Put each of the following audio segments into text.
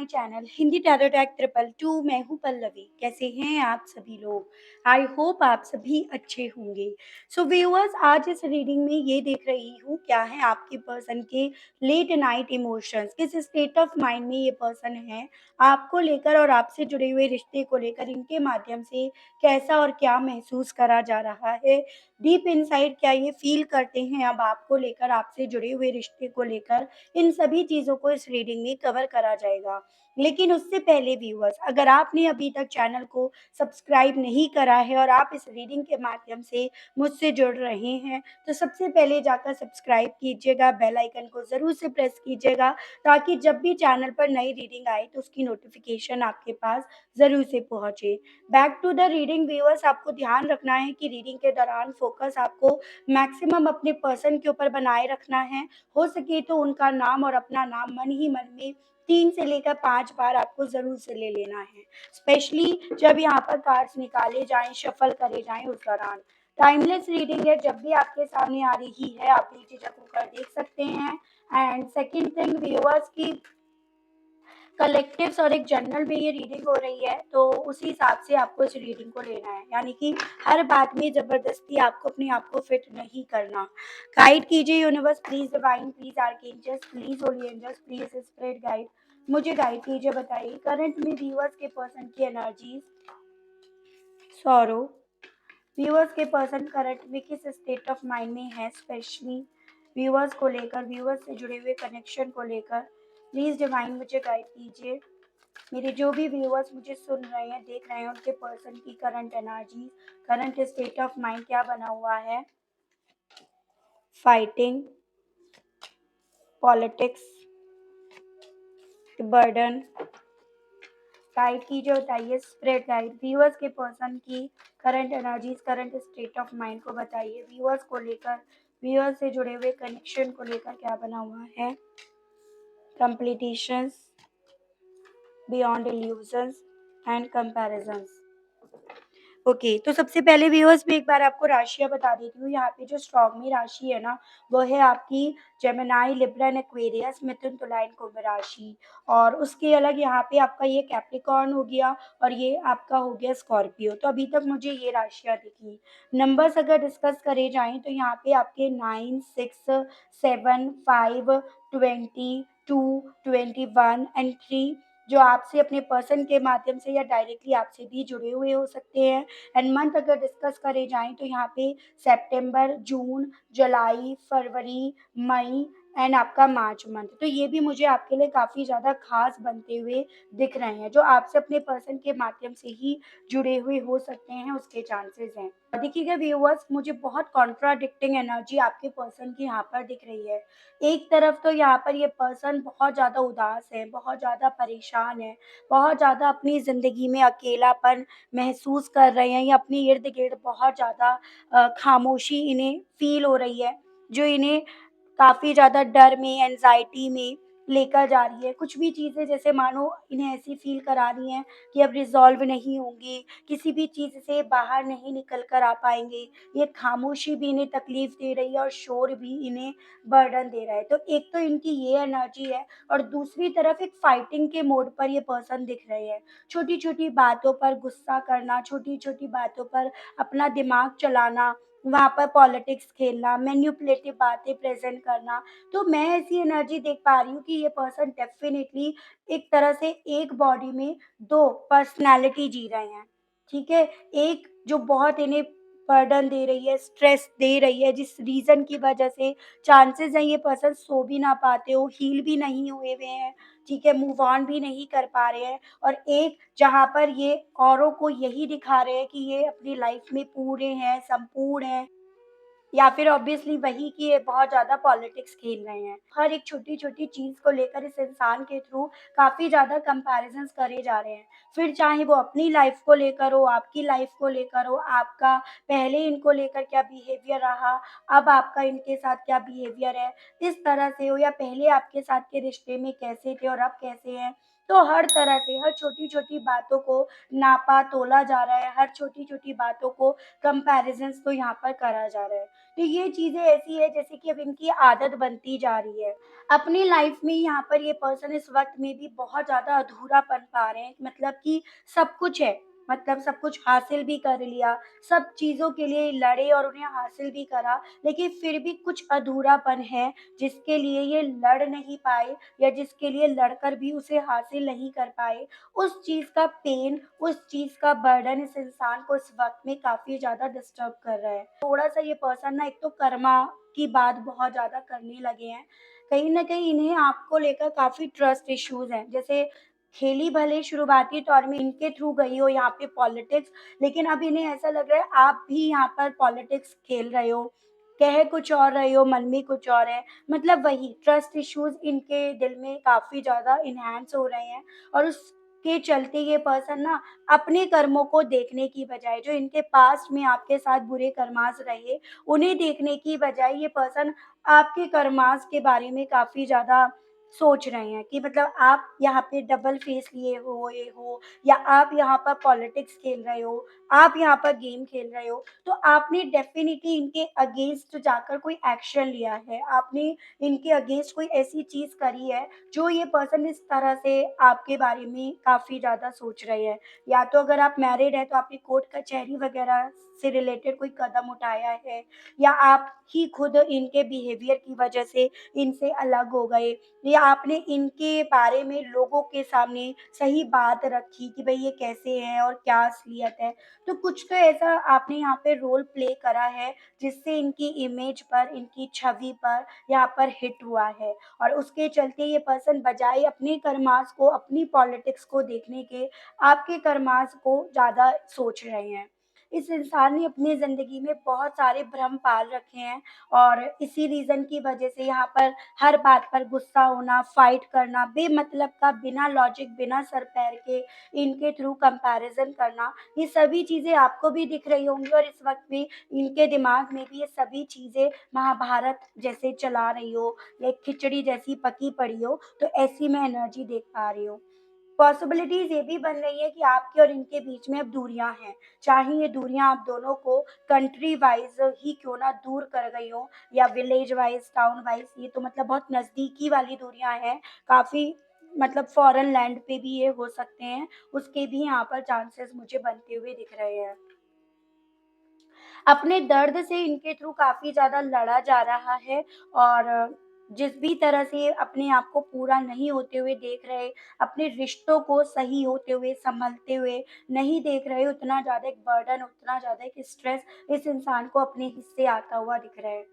My channel Hindi tarot tag 222। मैं हूँ पल्लवी। कैसे हैं आप सभी लोग? आई होप आप सभी अच्छे होंगे। सो व्यूअर्स, आज इस रीडिंग में ये देख रही हूँ क्या है आपके पर्सन के लेट नाइट इमोशंस, किस स्टेट ऑफ माइंड में ये पर्सन है आपको लेकर और आपसे जुड़े हुए रिश्ते को लेकर इनके माध्यम से कैसा और क्या महसूस करा जा रहा है। डीप इनसाइड क्या ये फील करते हैं अब आपको लेकर, आपसे जुड़े हुए रिश्ते को लेकर। इन सभी चीज़ों को इस रीडिंग में कवर करा जाएगा। लेकिन उससे पहले व्यूअर्स, अगर आपने अभी तक चैनल को सब्सक्राइब नहीं करा है और आप इस रीडिंग के माध्यम से मुझसे जुड़ रहे हैं, तो सबसे पहले जाकर सब्सक्राइब कीजिएगा, बेल आइकन को ज़रूर से प्रेस कीजिएगा ताकि जब भी चैनल पर नई रीडिंग आए तो उसकी नोटिफिकेशन आपके पास ज़रूर से पहुंचे। Back to the reading viewers, आपको ध्यान रखना है कि रीडिंग के दौरान फोकस आपको मैक्सिमम अपने पर्सन के ऊपर बनाए रखना है। हो सके तो उनका नाम और अपना नाम मन ही मन में 3 से लेकर 5 बार आपको ज़रूर से ले लेना है। स्पेशली जब यहाँ पर कार्ड्स निकाले जाएँ, शफ़ल करे जाएँ उस दौरान। टाइमलेस रीडिंग है, जब भी आपके सामने आ रही है आप बेझिझक होकर देख सकते हैं। एंड सेकंड थिंग व्यूअर्स की कलेक्टिव्स और एक जनरल में ये रीडिंग हो रही है, तो उसी हिसाब से आपको इस रीडिंग को लेना है। यानी कि हर बात में ज़बरदस्ती आपको अपने आप को फिट नहीं करना। गाइड कीजिए universe, please divine, please archangels, please holy angels, please spirit guide, मुझे गाइड कीजिए। बताइए करंट में व्यूअर्स के पर्सन की एनर्जीज, सॉरो। व्यूअर्स के पर्सन करंट में किस स्टेट ऑफ माइंड में है, स्पेशली व्यूअर्स को लेकर, व्यूअर्स से जुड़े हुए कनेक्शन को लेकर। प्लीज़ डिवाइन मुझे गाइड कीजिए। मेरे जो भी व्यूअर्स मुझे सुन रहे हैं, देख रहे हैं, उनके पर्सन की current energy, current state of mind क्या बना हुआ है। Fighting, politics, burden. गाइड कीजिए, बताइए स्प्रेड गाइड। व्यूअर्स के पर्सन की current energies, current state of mind को बताइए। व्यूअर्स को लेकर, व्यूअर्स से जुड़े हुए कनेक्शन को लेकर क्या बना हुआ है। Completions, beyond illusions and comparisons. Okay, तो सबसे पहले व्यूअर्स मैं एक बार आपको राशियाँ बता देती हूँ। यहाँ पे जो स्ट्रॉन्ग में राशि है ना, वो है आपकी जेमिनाई, लिब्रा एंड एक्वेरियस, मिथुन, तुला एंड कुंभ राशि। और उसके अलग यहाँ पे आपका ये कैप्रिकॉर्न हो गया और ये आपका हो गया स्कॉर्पियो। तो अभी तक मुझे ये राशियाँ दिखी। नंबर्स अगर डिस्कस करे जाएँ तो यहाँ पे आपके 9, 6, 7, 5, 20, 2, 21 एंड 3 जो आपसे अपने पर्सन के माध्यम से या डायरेक्टली आपसे भी जुड़े हुए हो सकते हैं। एंड मंथ अगर डिस्कस करे जाएँ तो यहाँ पे सितंबर, जून, जुलाई, फरवरी, मई एंड आपका मार्च मंथ। तो ये भी मुझे आपके लिए काफ़ी ज़्यादा ख़ास बनते हुए दिख रहे हैं, जो आपसे अपने पर्सन के माध्यम से ही जुड़े हुए हो सकते हैं, उसके चांसेस हैं। देखिएगा व्यूअर्स, मुझे बहुत कॉन्ट्राडिक्टिंग एनर्जी आपके पर्सन की यहाँ पर दिख रही है। एक तरफ तो यहाँ पर ये पर्सन बहुत ज़्यादा उदास है, बहुत ज़्यादा परेशान है, बहुत ज़्यादा अपनी ज़िंदगी में अकेलापन महसूस कर रहे हैं या अपने इर्द-गिर्द बहुत ज़्यादा खामोशी इन्हें फ़ील हो रही है, जो इन्हें काफ़ी ज़्यादा डर में, एंग्ज़ायटी में लेकर जा रही है। कुछ भी चीज़ें जैसे मानो इन्हें ऐसी फ़ील करा रही हैं कि अब रिज़ॉल्व नहीं होंगी, किसी भी चीज़ से बाहर नहीं निकल कर आ पाएँगे। ये खामोशी भी इन्हें तकलीफ़ दे रही है और शोर भी इन्हें बर्डन दे रहा है। तो एक तो इनकी ये एनर्जी है और दूसरी तरफ एक फाइटिंग के मोड पर ये पर्सन दिख रहे हैं। छोटी-छोटी बातों पर गुस्सा करना, छोटी-छोटी बातों पर अपना दिमाग चलाना, वहाँ पर पॉलिटिक्स खेलना, मैनिपुलेटिव बातें प्रेज़ेंट करना। तो मैं ऐसी एनर्जी देख पा रही हूँ कि ये पर्सन डेफ़िनिटली एक तरह से एक बॉडी में 2 पर्सनैलिटी जी रहे हैं, ठीक है? एक जो बहुत इन्हें बर्डन दे रही है, स्ट्रेस दे रही है, जिस रीज़न की वजह से चांसेस हैं ये पर्सन सो भी ना पाते हो, हील भी नहीं हुए हुए हैं, ठीक है? मूव ऑन भी नहीं कर पा रहे हैं। और एक जहाँ पर ये औरों को यही दिखा रहे हैं कि ये अपनी लाइफ़ में पूरे हैं, संपूर्ण हैं, या फिर ऑब्वियसली वही कि ये बहुत ज़्यादा पॉलिटिक्स खेल रहे हैं। हर एक छोटी-छोटी चीज़ को लेकर इस इंसान के थ्रू काफ़ी ज़्यादा कंपैरिज़न्स करे जा रहे हैं। फिर चाहे वो अपनी लाइफ़ को लेकर हो, आपकी लाइफ़ को लेकर हो, आपका पहले इनको लेकर क्या बिहेवियर रहा, अब आपका इनके साथ क्या बिहेवियर है, इस तरह से हो, या पहले आपके साथ के रिश्ते में कैसे थे और अब कैसे हैं। तो हर तरह से हर छोटी-छोटी बातों को नापा-तोला जा रहा है, हर छोटी-छोटी बातों को कंपैरिज़न्स तो यहाँ पर करा जा रहा है। तो ये चीज़ें ऐसी है जैसे कि अब इनकी आदत बनती जा रही है। अपनी लाइफ़ में यहाँ पर ये पर्सन इस वक़्त में भी बहुत ज़्यादा अधूरापन पा रहे हैं, मतलब कि सब कुछ है, मतलब सब कुछ हासिल भी कर लिया, सब चीज़ों के लिए लड़े और उन्हें हासिल भी करा, लेकिन फिर भी कुछ अधूरापन है जिसके लिए ये लड़ नहीं पाए या जिसके लिए लड़कर भी उसे हासिल नहीं कर पाए। उस चीज़ का पेन, उस चीज़ का बर्डन इस इंसान को इस वक़्त में काफ़ी ज़्यादा डिस्टर्ब कर रहा है। थोड़ा-सा ये पर्सन ना एक तो कर्मा की बात बहुत ज़्यादा करने लगे हैं। कहीं न कहीं इन्हें आपको लेकर काफ़ी ट्रस्ट इश्यूज़ हैं। जैसे खेली भले शुरुआती तौर में इनके थ्रू गई हो यहाँ पे पॉलिटिक्स, लेकिन अब इन्हें ऐसा लग रहा है आप भी यहाँ पर पॉलिटिक्स खेल रहे हो, कह कुछ और रहे हो, मन में कुछ और है। मतलब वही ट्रस्ट इश्यूज़ इनके दिल में काफ़ी ज़्यादा एनहांस हो रहे हैं और उसके चलते ये पर्सन ना अपने कर्मों को देखने की बजाय जो इनके पास्ट में आपके साथ बुरे कर्मास रहे, उन्हें देखने की बजाय ये पर्सन आपके कर्मास के बारे में काफ़ी ज़्यादा सोच रहे हैं कि मतलब आप यहाँ पे डबल फेस लिए हो या आप यहाँ पर पॉलिटिक्स खेल रहे हो, आप यहाँ पर गेम खेल रहे हो, तो आपने डेफ़िनिटली इनके अगेंस्ट जाकर कोई एक्शन लिया है। आपने इनके अगेंस्ट कोई ऐसी चीज़ करी है, जो ये पर्सन इस तरह से आपके बारे में काफ़ी ज़्यादा सोच रहे हैं। या तो अगर आप मैरिड हैं, तो आपने कोर्ट कचहरी वग़ैरह से रिलेटेड कोई कदम उठाया है या आप ही खुद इनके बिहेवियर की वज़ह से इनसे अलग हो गए या आपने इनके बारे में लोगों के सामने सही बात रखी कि भई ये कैसे हैं और क्या असलियत है। तो कुछ तो ऐसा आपने यहाँ पे रोल प्ले करा है जिससे इनकी इमेज पर, इनकी छवि पर यहाँ पर हिट हुआ है और उसके चलते ये पर्सन बजाय अपने कर्मास को, अपनी पॉलिटिक्स को देखने के आपके कर्मास को ज़्यादा सोच रहे हैं। इस इंसान ने अपनी ज़िंदगी में बहुत सारे भ्रम पाल रखे हैं और इसी रीज़न की वजह से यहाँ पर हर बात पर गुस्सा होना, फाइट करना, बेमतलब का बिना लॉजिक, बिना सर पैर के इनके थ्रू कंपैरिज़न करना, ये सभी चीज़ें आपको भी दिख रही होंगी और इस वक़्त भी इनके दिमाग में भी ये सभी चीज़ें महाभारत जैसे चला रही हो या एक खिचड़ी जैसी पकी पड़ी हो, तो ऐसी मैं एनर्जी देख पा रही हूँ। पॉसिबिलिटीज़ ये भी बन रही है कि आपके और इनके बीच में अब दूरियाँ हैं। चाहे ये दूरियाँ आप दोनों को कंट्री वाइज़ ही क्यों ना दूर कर गई हों या विलेज वाइज़, टाउन वाइज़, ये तो मतलब बहुत नज़दीकी वाली दूरियाँ हैं। काफ़ी मतलब फ़ॉरेन लैंड पे भी ये हो सकते हैं, उसके भी यहाँ पर चांसेस मुझे बनते हुए दिख रहे हैं। अपने दर्द से इनके थ्रू काफ़ी ज़्यादा लड़ा जा रहा है और जिस भी तरह से अपने आप को पूरा नहीं होते हुए देख रहे, अपने रिश्तों को सही होते हुए, सँभलते हुए नहीं देख रहे, उतना ज़्यादा एक बर्डन, उतना ज़्यादा एक स्ट्रेस इस इंसान को अपने हिस्से आता हुआ दिख रहा है।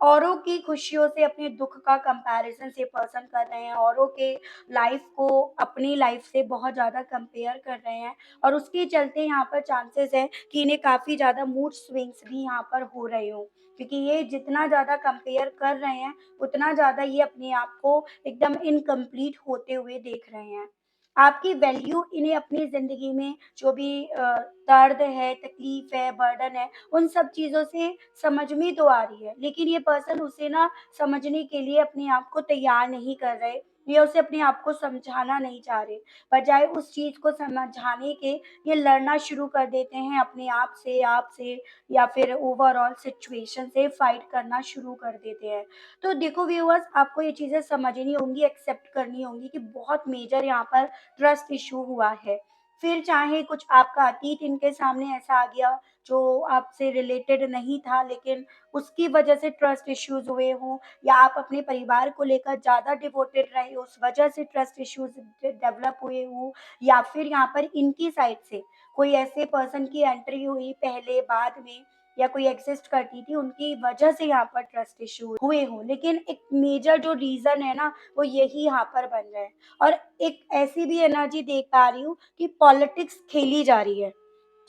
औरों की खुशियों से अपने दुःख का कंपैरिज़न ये पर्सन कर रहे हैं, औरों के लाइफ़ को अपनी लाइफ़ से बहुत ज़्यादा कंपेयर कर रहे हैं और उसके चलते यहाँ पर चांसेस है कि इन्हें काफ़ी ज़्यादा मूड स्विंग्स भी यहाँ पर हो रहे हों। क्योंकि ये जितना ज़्यादा कंपेयर कर रहे हैं, उतना ज़्यादा ये अपने आप को एकदम इनकम्प्लीट होते हुए देख रहे हैं। आपकी वैल्यू इन्हें अपनी ज़िंदगी में जो भी दर्द है, तकलीफ़ है, बर्डन है, उन सब चीज़ों से समझ में तो आ रही है, लेकिन ये पर्सन उसे ना समझने के लिए अपने आप को तैयार नहीं कर रहे या उसे अपने आप को समझाना नहीं चाह रहे। बजाय उस चीज़ को समझाने के ये लड़ना शुरू कर देते हैं अपने आप से या फिर ओवरऑल सिचुएशन से फाइट करना शुरू कर देते हैं। तो देखो व्यूअर्स, आपको ये चीज़ें समझनी होंगी, एक्सेप्ट करनी होंगी कि बहुत मेजर यहाँ पर ट्रस्ट इश्यू हुआ है। फिर चाहे कुछ आपका अतीत इनके सामने ऐसा आ गया जो आपसे रिलेटेड नहीं था, लेकिन उसकी वजह से ट्रस्ट इश्यूज़ हुए हों या आप अपने परिवार को लेकर ज़्यादा डिवोटेड रहे हो, उस वजह से ट्रस्ट इश्यूज़ डेवलप हुए हों या फिर यहाँ पर इनकी साइड से कोई ऐसे पर्सन की एंट्री हुई पहले बाद में या कोई एक्सिस्ट करती थी, उनकी वजह से यहाँ पर ट्रस्ट इश्यू हुए हों। लेकिन एक मेजर जो रीज़न है ना, वो यही यहाँ पर बन रहा है और एक ऐसी भी एनर्जी देख पा रही हूँ कि पॉलिटिक्स खेली जा रही है।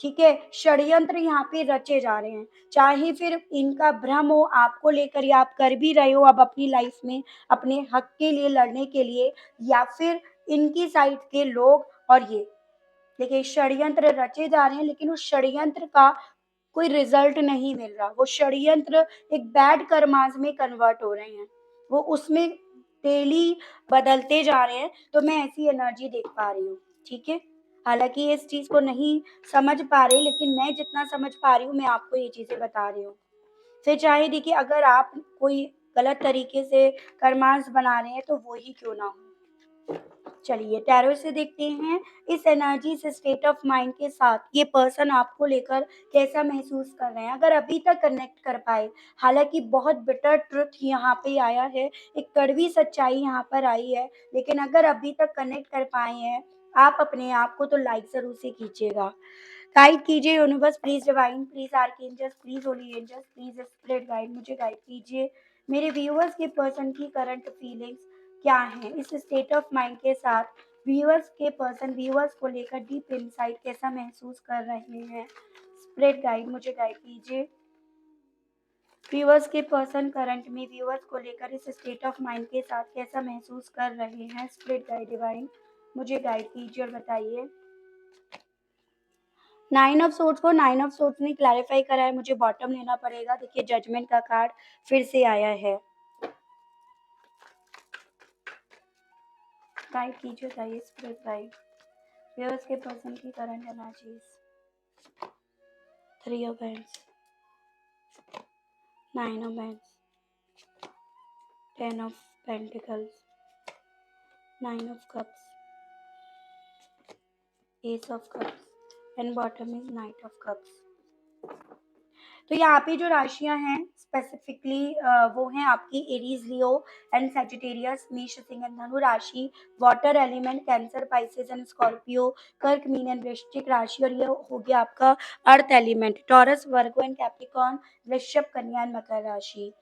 ठीक है? षड्यंत्र यहाँ पे रचे जा रहे हैं। चाहे फिर इनका भ्रम हो आपको लेकर या आप कर भी रहे हो अब अपनी लाइफ़ में अपने हक के लिए लड़ने के लिए या फिर इनकी साइड के लोग और ये। देखिए षड्यंत्र रचे जा रहे हैं लेकिन उस षड्यंत्र का कोई रिज़ल्ट नहीं मिल रहा। वो षड्यंत्र एक बैड कर्माज़ में कन्वर्ट हो रहे हैं। वो उसमें डेली बदलते जा रहे हैं, तो मैं ऐसी एनर्जी देख पा रही हूँ, ठीक है? हालाँकि ये इस चीज़ को नहीं समझ पा रहे, लेकिन मैं जितना समझ पा रही हूँ, मैं आपको ये चीज़ें बता रही हूँ। फिर चाहे देखिए अगर आप कोई गलत तरीके से कर्मांश बना रहे हैं, तो वो ही क्यों ना हो। चलिए टैरो से देखते हैं इस एनर्जी से स्टेट ऑफ माइंड के साथ ये पर्सन आपको लेकर कैसा महसूस कर रहे हैं। अगर अभी तक कनेक्ट कर पाए, हालाँकि बहुत बिटर ट्रुथ यहाँ पे आया है, एक कड़वी सच्चाई यहाँ पर आई है, लेकिन अगर अभी तक कनेक्ट कर पाए हैं आप अपने आप को, तो लाइक ज़रूर से कीजिएगा। गाइड कीजिए universe please, divine please, archangels please, holy angels please, spirit guide मुझे गाइड कीजिए। मेरे व्यूअर्स के पर्सन की करंट फीलिंग्स क्या हैं? इस स्टेट ऑफ माइंड के साथ व्यूअर्स को लेकर डीप इनसाइट कैसा महसूस कर रहे हैं? स्पिरिट गाइड मुझे गाइड कीजिए। व्यूअर्स के पर्सन करंट में व्यूअर्स को लेकर इस स्टेट ऑफ माइंड के साथ कैसा महसूस कर रहे हैं? स्पिरिट गाइड डिवाइन मुझे गाइड कीजिए और बताइए। नाइन ऑफ सोर्ड्स ने क्लैरिफाई करा है, मुझे बॉटम लेना पड़ेगा। देखिए जजमेंट का कार्ड फिर से आया है। गाइड कीजिए, बताइए स्पिरिट गाइड। व्यूअर्स के पर्सन की current energies. Three of hands, nine of hands, ten of pentacles, nine of cups, S of cups and bottom is night of cups. तो यहाँ पे जो राशियां हैं स्पेसिफिकली वो हैं आपकी एरीज, लियो एंड सैजिटेरियस, मेष, सिंह एंड धनु राशि, water element cancer, Pisces and Scorpio, कर्क, मीन एंड वृश्चिक राशि, और ये हो गया आपका earth element, taurus, Virgo and Capricorn, वृषभ, कन्या एंड मकर राशि।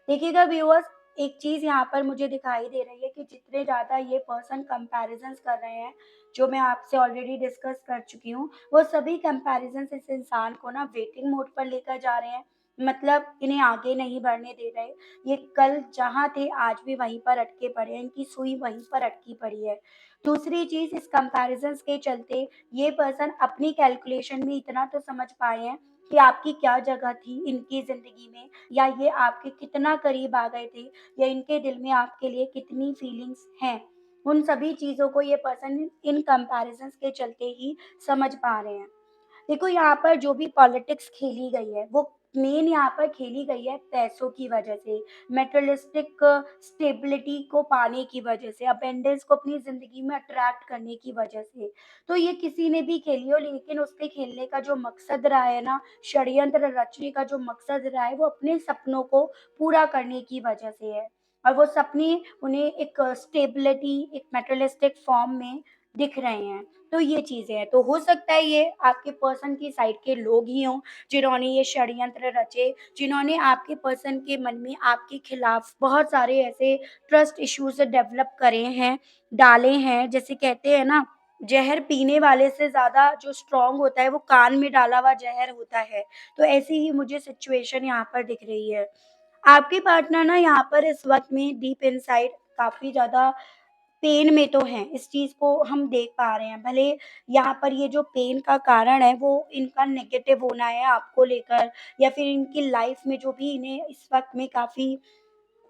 देखिएगा व्यूअर्स, एक चीज यहाँ पर मुझे दिखाई दे रही है कि जितने ज्यादा ये पर्सन कंपैरिजंस कर रहे हैं, जो मैं आपसे ऑलरेडी डिस्कस कर चुकी हूँ, वो सभी कंपैरिजन इस इंसान को ना वेटिंग मोड पर लेकर जा रहे हैं। मतलब इन्हें आगे नहीं बढ़ने दे रहे। ये कल जहाँ थे आज भी वहीं पर अटके पड़े हैं, इनकी सुई वहीं पर अटकी पड़ी है। दूसरी चीज, इस कंपैरिजन के चलते ये पर्सन अपनी कैलकुलेशन में इतना तो समझ पाए हैं कि आपकी क्या जगह थी इनकी जिंदगी में, या ये आपके कितना करीब आ गए थे, या इनके दिल में आपके लिए कितनी फीलिंग्स हैं। उन सभी चीज़ों को ये पर्सन इन कंपैरिजंस के चलते ही समझ पा रहे हैं। देखो यहाँ पर जो भी पॉलिटिक्स खेली गई है, वो मेन यहाँ पर खेली गई है पैसों की वजह से, मेटेरियलिस्टिक स्टेबिलिटी को पाने की वजह से, अपेंडेंस को अपनी ज़िंदगी में अट्रैक्ट करने की वजह से। तो ये किसी ने भी खेली हो, लेकिन उसके खेलने का जो मकसद रहा है ना, षड्यंत्र रचने का जो मकसद रहा है, वो अपने सपनों को पूरा करने की वजह से है। और वो सपने उन्हें एक स्टेबिलिटी, एक मेटेरियलिस्टिक फॉर्म में दिख रहे हैं। तो ये चीज़ें हैं। तो हो सकता है ये आपके पर्सन की साइड के लोग ही हों, जिन्होंने ये षड्यंत्र रचे, जिन्होंने आपके पर्सन के मन में आपके खिलाफ बहुत सारे ऐसे ट्रस्ट इश्यूज़ डेवलप करे हैं, डाले हैं। जैसे कहते हैं ना, ज़हर पीने वाले से ज़्यादा जो स्ट्रॉन्ग होता है, वो कान में डाला हुआ ज़हर होता है। तो ऐसी ही मुझे सिचुएशन यहाँ पर दिख रही है। आपके पार्टनर ना यहाँ पर इस वक़्त में डीप इनसाइड काफ़ी ज़्यादा पेन में तो हैं, इस चीज़ को हम देख पा रहे हैं। भले यहाँ पर ये जो पेन का कारण है वो इनका नेगेटिव होना है आपको लेकर, या फिर इनकी लाइफ़ में जो भी इन्हें इस वक़्त में काफ़ी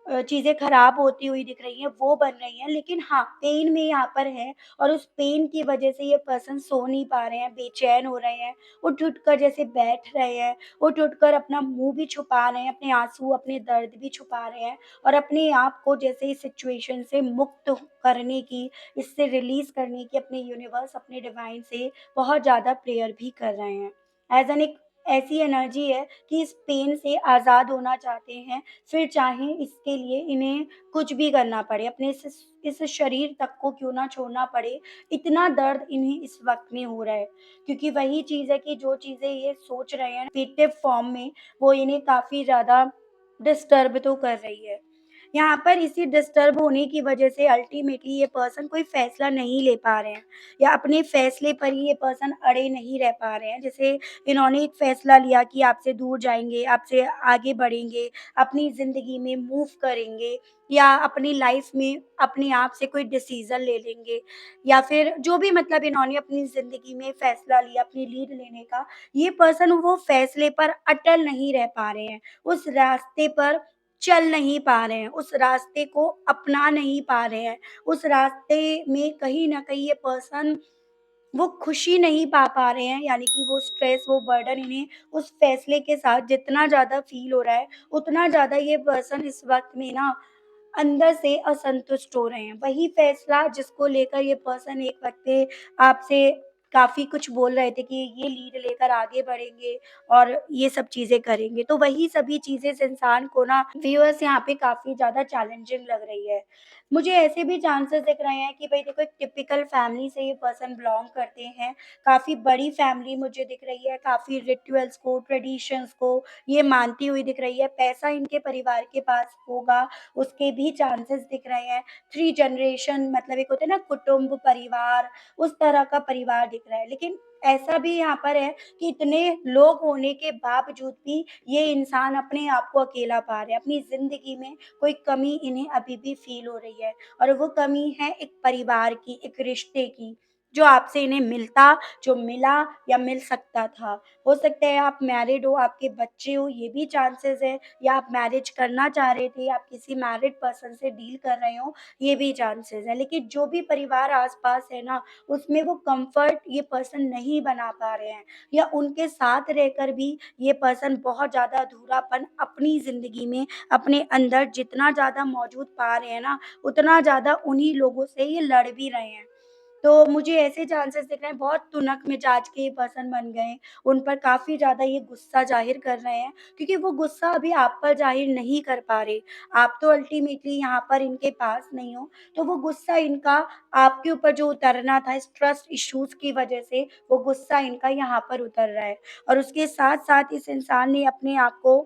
चीज़ें खराब होती हुई दिख रही हैं, वो बन रही हैं। लेकिन हाँ, पेन में यहाँ पर है, और उस पेन की वज़ह से ये पर्सन सो नहीं पा रहे हैं, बेचैन हो रहे हैं, उठ-उठ कर जैसे बैठ रहे हैं, उठ-उठ कर अपना मुँह भी छुपा रहे हैं, अपने आँसू, अपने दर्द भी छुपा रहे हैं, और अपने आप को जैसे इस सिचुएशन से मुक्त करने की, इससे रिलीज़ करने की अपने यूनिवर्स, अपने डिवाइन से बहुत ज़्यादा प्रेयर भी कर रहे हैं। एज़ एन एक ऐसी एनर्जी है कि इस पेन से आज़ाद होना चाहते हैं, फिर चाहे इसके लिए इन्हें कुछ भी करना पड़े, अपने इस शरीर तक को क्यों ना छोड़ना पड़े, इतना दर्द इन्हें इस वक़्त में हो रहा है। क्योंकि वही चीज़ है कि जो चीज़ें ये सोच रहे हैं नेगेटिव फॉर्म में, वो इन्हें काफ़ी ज़्यादा डिस्टर्ब तो कर रही है। यहाँ पर इसी डिस्टर्ब होने की वजह से अल्टीमेटली ये पर्सन कोई फ़ैसला नहीं ले पा रहे हैं, या अपने फ़ैसले पर ही ये पर्सन अड़े नहीं रह पा रहे हैं। जैसे इन्होंने एक फ़ैसला लिया कि आपसे दूर जाएँगे, आपसे आगे बढ़ेंगे, अपनी ज़िंदगी में मूव करेंगे, या अपनी लाइफ़ में अपने आप से कोई डिसीज़न ले लेंगे, या फिर जो भी मतलब इन्होंने अपनी ज़िंदगी में फ़ैसला लिया अपनी लीड लेने का, ये पर्सन वो फ़ैसले पर अटल नहीं रह पा रहे हैं। उस रास्ते पर चल नहीं पा रहे हैं, उस रास्ते को अपना नहीं पा रहे हैं, उस रास्ते में कहीं न कहीं ये पर्सन वो खुशी नहीं पा रहे हैं, यानी कि वो स्ट्रेस, वो बर्डन इन्हें उस फैसले के साथ जितना ज़्यादा फ़ील हो रहा है, उतना ज़्यादा ये पर्सन इस वक़्त में ना अंदर से असंतुष्ट हो रहे हैं। वही फैसला जिसको लेकर ये पर्सन एक वक़्त पे आपसे काफ़ी कुछ बोल रहे थे कि ये लीड लेकर आगे बढ़ेंगे और ये सब चीज़ें करेंगे। तो वही सभी चीज़ें इस इंसान को ना व्यूअर्स यहाँ पे काफ़ी ज़्यादा चैलेंजिंग लग रही है। मुझे ऐसे भी चांसेस दिख रहे हैं कि भई देखो, एक टिपिकल फैमिली से ये पर्सन बिलॉन्ग करते हैं। काफ़ी बड़ी फैमिली मुझे दिख रही है, काफ़ी रिचुअल्स को, ट्रेडिशंस को ये मानती हुई दिख रही है। पैसा इनके परिवार के पास होगा, उसके भी चांसेस दिख रहे हैं। 3 जनरेशन मतलब एक होता है ना कुटुंब, परिवार, उस तरह का परिवार दिख रहा है। लेकिन ऐसा भी यहाँ पर है कि इतने लोग होने के बावजूद भी ये इंसान अपने आप को अकेला पा रहे हैं। अपनी ज़िंदगी में कोई कमी इन्हें अभी भी फ़ील हो रही है और वो कमी है एक परिवार की, एक रिश्ते की, जो आपसे इन्हें मिलता, जो मिला या मिल सकता था। हो सकता है आप मैरिड हो, आपके बच्चे हो, ये भी चांसेस है, या आप मैरिज करना चाह रहे थे, आप किसी मैरिड पर्सन से डील कर रहे हो, ये भी चांसेस है। लेकिन जो भी परिवार आस-पास है ना, उसमें वो कम्फ़र्ट ये पर्सन नहीं बना पा रहे हैं, या उनके साथ रहकर भी ये पर्सन बहुत ज़्यादा अधूरापन अपनी ज़िंदगी में, अपने अंदर जितना ज़्यादा मौजूद पा रहे हैं ना, उतना ज़्यादा उन्हीं लोगों से ये लड़ भी रहे हैं। तो मुझे ऐसे चांसेस दिख रहे हैं, बहुत तुनक मिजाज के पर्सन बन गए हैं। उन पर काफ़ी ज़्यादा ये गुस्सा ज़ाहिर कर रहे हैं, क्योंकि वो गुस्सा अभी आप पर ज़ाहिर नहीं कर पा रहे। आप तो अल्टीमेटली यहाँ पर इनके पास नहीं हो, तो वो गुस्सा इनका आपके ऊपर जो उतरना था इस ट्रस्ट इश्यूज़ की वज़ह से, वो गुस्सा इनका यहाँ पर उतर रहा है। और उसके साथ-साथ इस इंसान ने अपने आप को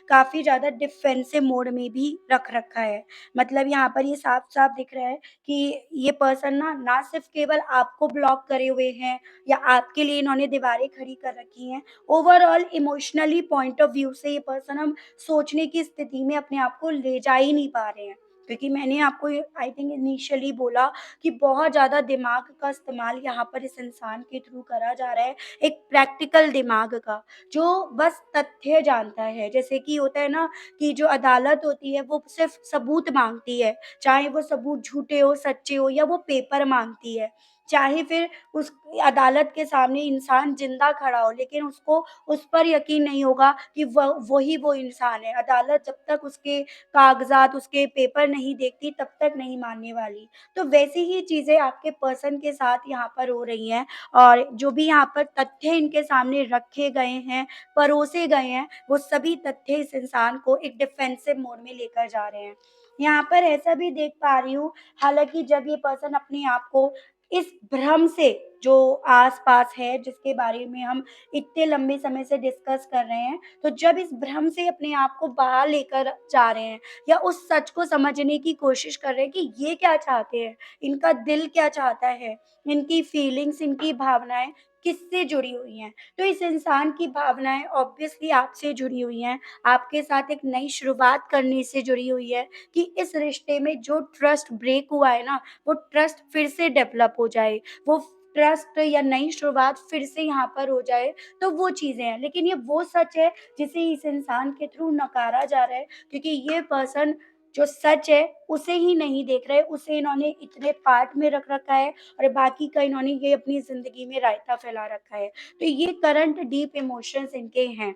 काफ़ी ज़्यादा डिफेंसिव मोड में भी रख रखा है। मतलब यहाँ पर ये साफ-साफ दिख रहा है कि ये पर्सन ना सिर्फ़ केवल आपको ब्लॉक करे हुए हैं या आपके लिए इन्होंने दीवारें खड़ी कर रखी हैं। Overall emotionally point of view से ये पर्सन हम सोचने की स्थिति में अपने आप को ले जा ही नहीं पा रहे हैं। क्योंकि मैंने आपको ये आई थिंक इनिशियली बोला कि बहुत ज़्यादा दिमाग का इस्तेमाल यहाँ पर इस इंसान के थ्रू करा जा रहा है, एक प्रैक्टिकल दिमाग का, जो बस तथ्य जानता है। जैसे कि होता है ना कि जो अदालत होती है वो सिर्फ़ सबूत माँगती है। चाहे वो सबूत झूठे हो, सच्चे हो, या वो पेपर माँगती है। चाहे फिर उस अदालत के सामने इंसान ज़िंदा खड़ा हो, लेकिन उसको उस पर यकीन नहीं होगा कि वही वो इंसान है। अदालत जब तक उसके कागज़ात, उसके पेपर नहीं देखती, तब तक नहीं मानने वाली। तो वैसी ही चीज़ें आपके पर्सन के साथ यहाँ पर हो रही हैं, और जो भी यहाँ पर तथ्य इनके सामने रखे गए हैं, परोसे गए हैं, वो सभी तथ्य इस इंसान को एक डिफेंसिव मोड में लेकर जा रहे हैं। यहाँ पर ऐसा भी देख पा रही हूँ, हालाँकि जब ये पर्सन अपने आप को इस भ्रम से, जो आस-पास है, जिसके बारे में हम इतने लंबे समय से डिस्कस कर रहे हैं, तो जब इस भ्रम से अपने आप को बाहर लेकर जा रहे हैं, या उस सच को समझने की कोशिश कर रहे हैं कि ये क्या चाहते हैं, इनका दिल क्या चाहता है, इनकी फीलिंग्स, इनकी भावनाएँ किससे जुड़ी हुई हैं। तो इस इंसान की भावनाएँ ऑब्वियसली आपसे जुड़ी हुई हैं, आपके साथ एक नई शुरुआत करने से जुड़ी हुई है, कि इस रिश्ते में जो ट्रस्ट ब्रेक हुआ है ना, वो ट्रस्ट फिर से डेवलप हो जाए, वो ट्रस्ट या नई शुरुआत फिर से यहाँ पर हो जाए, तो वो चीज़ें हैं। लेकिन ये वो सच है जिसे इस इंसान के थ्रू नकारा जा रहा है, क्योंकि ये पर्सन जो सच है उसे ही नहीं देख रहे, उसे इन्होंने इतने पार्ट में रख रखा है, और बाकी का इन्होंने ये अपनी ज़िंदगी में रायता फैला रखा है। तो ये करंट डीप इमोशंस इनके हैं।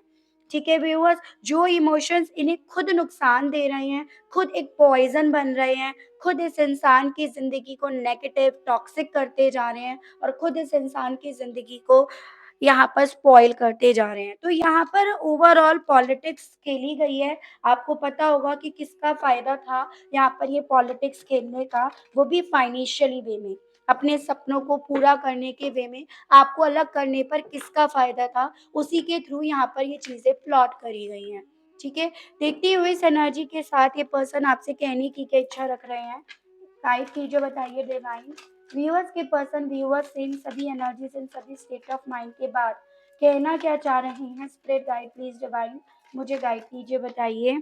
ठीक है व्यूअर्स, जो इमोशंस इन्हें खुद नुकसान दे रहे हैं, खुद एक पॉइज़न बन रहे हैं, खुद इस इंसान की ज़िंदगी को नेगेटिव, टॉक्सिक करते जा रहे हैं, और खुद इस इंसान की ज़िंदगी को यहाँ पर स्पॉइल करते जा रहे हैं। तो यहाँ पर ओवरऑल पॉलिटिक्स खेली गई है। आपको पता होगा कि किसका फ़ायदा था यहाँ पर ये पॉलिटिक्स खेलने का, वो भी फाइनेंशियली वे में। अपने सपनों को पूरा करने के वे में आपको अलग करने पर किसका फ़ायदा था, उसी के थ्रू यहाँ पर ये चीज़ें प्लॉट करी गई हैं। ठीक है? देखते हुए इस एनर्जी के साथ ये पर्सन आपसे कहने की क्या इच्छा रख रहे हैं? गाइड कीजिए, बताइए डिवाइन। व्यूअर्स के पर्सन व्यूअर्स से इन सभी एनर्जीज़, इन सभी स्टेट ऑफ माइंड के बाद कहना क्या चाह रहे हैं? स्पिरिट गाइड प्लीज़ डिवाइन मुझे गाइड कीजिए, बताइए।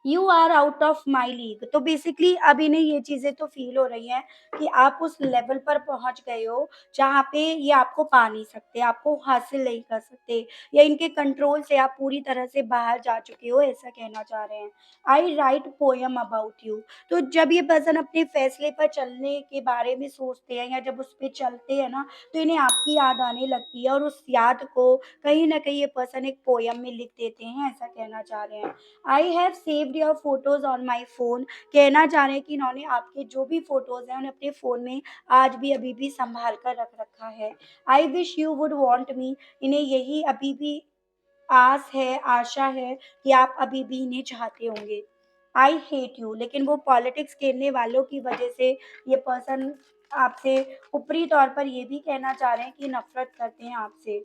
You are out of my league. तो बेसिकली अब इन्हें ये चीजें तो फील हो रही हैं कि आप उस लेवल पर पहुंच गए हो जहाँ पे ये आपको पा नहीं सकते, आपको हासिल नहीं कर सकते, या इनके कंट्रोल से आप पूरी तरह से बाहर जा चुके हो, ऐसा कहना चाह रहे हैं। आई राइट पोयम अबाउट यू। तो जब ये पर्सन अपने फैसले पर चलने के बारे में सोचते हैं या जब उस पर चलते हैं ना, तो इन्हें आपकी याद आने लगती है और उस याद को कहीं ना कहीं ये पर्सन एक पोयम में लिख देते हैं, ऐसा कहना चाह रहे हैं। I have saved your photos on my phone. कहना चाह रहे हैं कि इन्होंने आपके जो भी फोटोज हैं उन्हें अपने फोन में आज भी अभी भी संभाल कर रख रखा है। I wish you would want me. इन्हें यही अभी भी आस है, आशा है कि आप अभी भी इन्हें चाहते होंगे। I hate you. लेकिन वो पॉलिटिक्स खेलने वालों की वजह से ये पर्सन आपसे ऊपरी तौर पर ये भी कहना चाह रहे हैं कि नफरत करते हैं आपसे।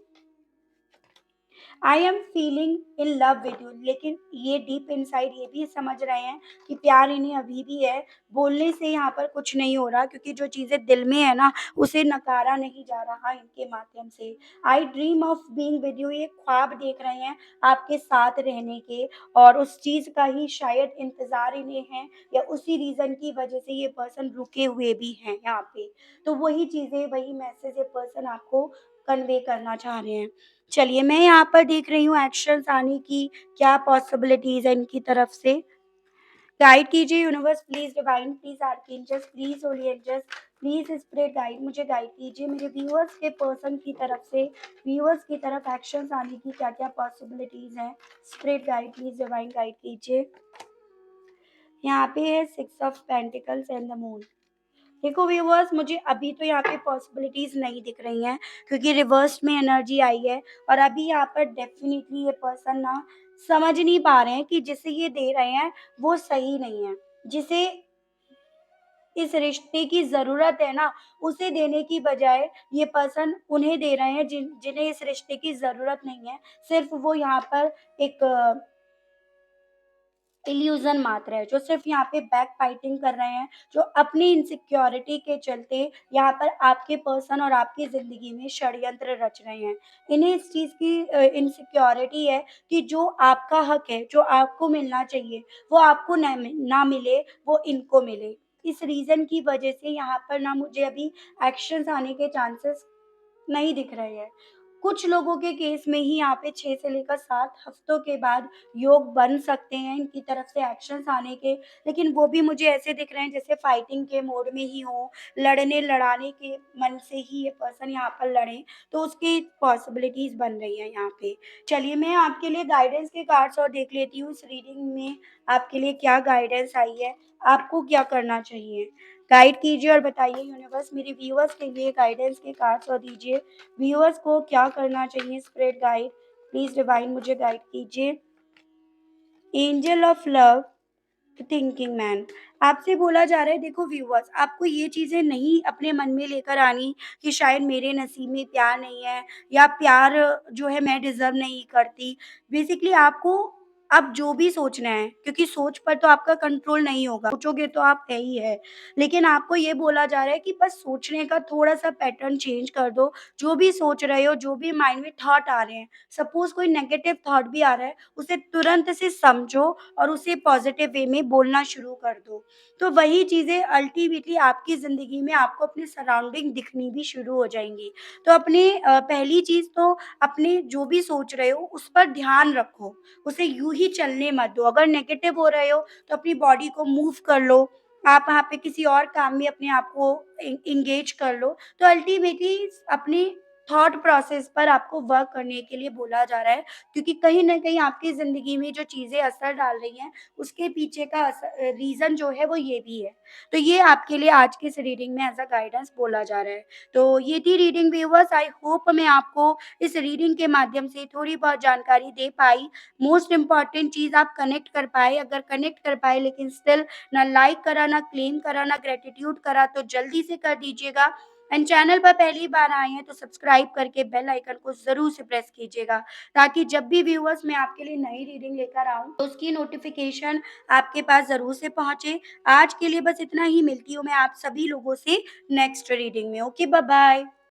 I am feeling in love with you. लेकिन ये डीप इनसाइड ये भी समझ रहे हैं कि प्यार इन्हें अभी भी है। बोलने से यहाँ पर कुछ नहीं हो रहा, क्योंकि जो चीज़ें दिल में है ना, उसे नकारा नहीं जा रहा इनके माध्यम से। आई dream of being with you. ये ख्वाब देख रहे हैं आपके साथ रहने के, और उस चीज़ का ही शायद इंतज़ार इन्हें है, या उसी रीज़न की वजह से ये पर्सन रुके हुए भी हैं यहाँ पे। तो वही चीज़ें, वही मैसेज ये पर्सन आपको कन्वे करना चाह रहे हैं। चलिए, मैं यहाँ पर देख रही हूँ एक्शंस आने की क्या पॉसिबिलिटीज़ है इनकी तरफ से। गाइड कीजिए universe please, divine please, archangels please, holy angels please, spirit guide, मुझे गाइड कीजिए। मेरे व्यूअर्स के पर्सन की तरफ से व्यूअर्स की तरफ एक्शंस आने की क्या-क्या पॉसिबिलिटीज़ हैं। Spirit guide please, divine guide कीजिए। यहाँ पे है 6 of pentacles and the moon. देखो व्यूअर्स, मुझे अभी तो यहाँ पे पॉसिबिलिटीज नहीं दिख रही हैं, क्योंकि रिवर्स में एनर्जी आई है, और अभी यहाँ पर डेफिनेटली ये पर्सन ना समझ नहीं पा रहे हैं कि जिसे ये दे रहे हैं वो सही नहीं है। जिसे इस रिश्ते की जरूरत है ना, उसे देने की बजाय ये पर्सन उन्हें दे रहे हैं जिन्हें इस रिश्ते की जरूरत नहीं है। सिर्फ वो यहाँ पर एक इल्यूज़न मात्र है, जो सिर्फ़ यहाँ पे बैक फाइटिंग कर रहे हैं, जो अपनी इनसिक्योरिटी के चलते यहाँ पर आपके पर्सन और आपकी ज़िंदगी में षड्यंत्र रच रहे हैं। इन्हें इस चीज़ की इनसिक्योरिटी है कि जो आपका हक है, जो आपको मिलना चाहिए, वो आपको ना मिले, वो इनको मिले। इस रीज़न की वजह से यहाँ पर ना मुझे अभी एक्शंस आने के चांसेस नहीं दिख रहे हैं। कुछ लोगों के केस में ही यहाँ पे 6 से लेकर 7 हफ्तों के बाद योग बन सकते हैं इनकी तरफ से एक्शंस आने के, लेकिन वो भी मुझे ऐसे दिख रहे हैं जैसे फाइटिंग के मोड में ही हों, लड़ने-लड़ाने के मन से ही ये पर्सन यहाँ पर लड़ें, तो उसकी पॉसिबिलिटीज़ बन रही हैं यहाँ पे। चलिए, मैं आपके लिए गाइडेंस के कार्ड्स और देख लेती हूँ इस रीडिंग में आपके लिए क्या गाइडेंस आई है, आपको क्या करना चाहिए? गाइड कीजिए और बताइए यूनिवर्स, मेरे व्यूअर्स के लिए गाइडेंस के कार्ड्स और दीजिए। व्यूअर्स को क्या करना चाहिए? स्प्रेड गाइड प्लीज, डिवाइन मुझे गाइड कीजिए। Angel of love, thinking man. आपसे बोला जा रहा है, देखो व्यूअर्स, आपको ये चीज़ें नहीं अपने मन में लेकर आनी कि शायद मेरे नसीब में प्यार नहीं है, या प्यार जो है मैं डिज़र्व नहीं करती। बेसिकली आपको अब जो भी सोचना है, क्योंकि सोच पर तो आपका कंट्रोल नहीं होगा, सोचोगे तो आप है ही है। लेकिन आपको ये बोला जा रहा है कि बस सोचने का थोड़ा-सा पैटर्न चेंज कर दो। जो भी सोच रहे हो, जो भी माइंड में थॉट आ रहे हैं, सपोज़ कोई नेगेटिव थॉट भी आ रहा है, उसे तुरंत से समझो और उसे पॉजिटिव वे में बोलना शुरू कर दो। तो वही चीज़ें अल्टीमेटली आपकी ज़िंदगी में आपको अपनी सराउंडिंग दिखनी भी शुरू हो जाएँगी। तो अपने पहली चीज़ तो अपने जो भी सोच रहे हो उस पर ध्यान रखो, उसे यूँ ही चलने मत दो। अगर नेगेटिव हो रहे हो तो अपनी बॉडी को मूव कर लो, आप वहाँ पे किसी और काम में अपने आप को एंगेज कर लो। तो अल्टीमेटली अपनी थॉट प्रोसेस पर आपको वर्क करने के लिए बोला जा रहा है, क्योंकि कहीं न कहीं आपकी ज़िंदगी में जो चीज़ें असर डाल रही हैं, उसके पीछे का रीज़न जो है वो ये भी है। तो ये आपके लिए आज की इस रीडिंग में एज़ अ गाइडेंस बोला जा रहा है। तो ये थी रीडिंग व्यूअर्स, आई होप मैं आपको इस रीडिंग के माध्यम से थोड़ी बहुत जानकारी दे पाई। मोस्ट इम्पोर्टेंट चीज़ आप कनेक्ट कर पाए, अगर कनेक्ट कर पाए लेकिन स्टिल ना लाइक करा, ना क्लेम करा, ना ग्रैटिट्यूड करा, तो जल्दी से कर दीजिएगा। एंड चैनल पर पहली बार आए हैं तो सब्सक्राइब करके बेल आइकन को ज़रूर से प्रेस कीजिएगा, ताकि जब भी व्यूअर्स मैं आपके लिए नई रीडिंग लेकर आऊँ तो उसकी नोटिफ़िकेशन आपके पास ज़रूर से पहुँचे। आज के लिए बस इतना ही, मिलती हूँ मैं आप सभी लोगों से नेक्स्ट रीडिंग में। Okay, bye bye.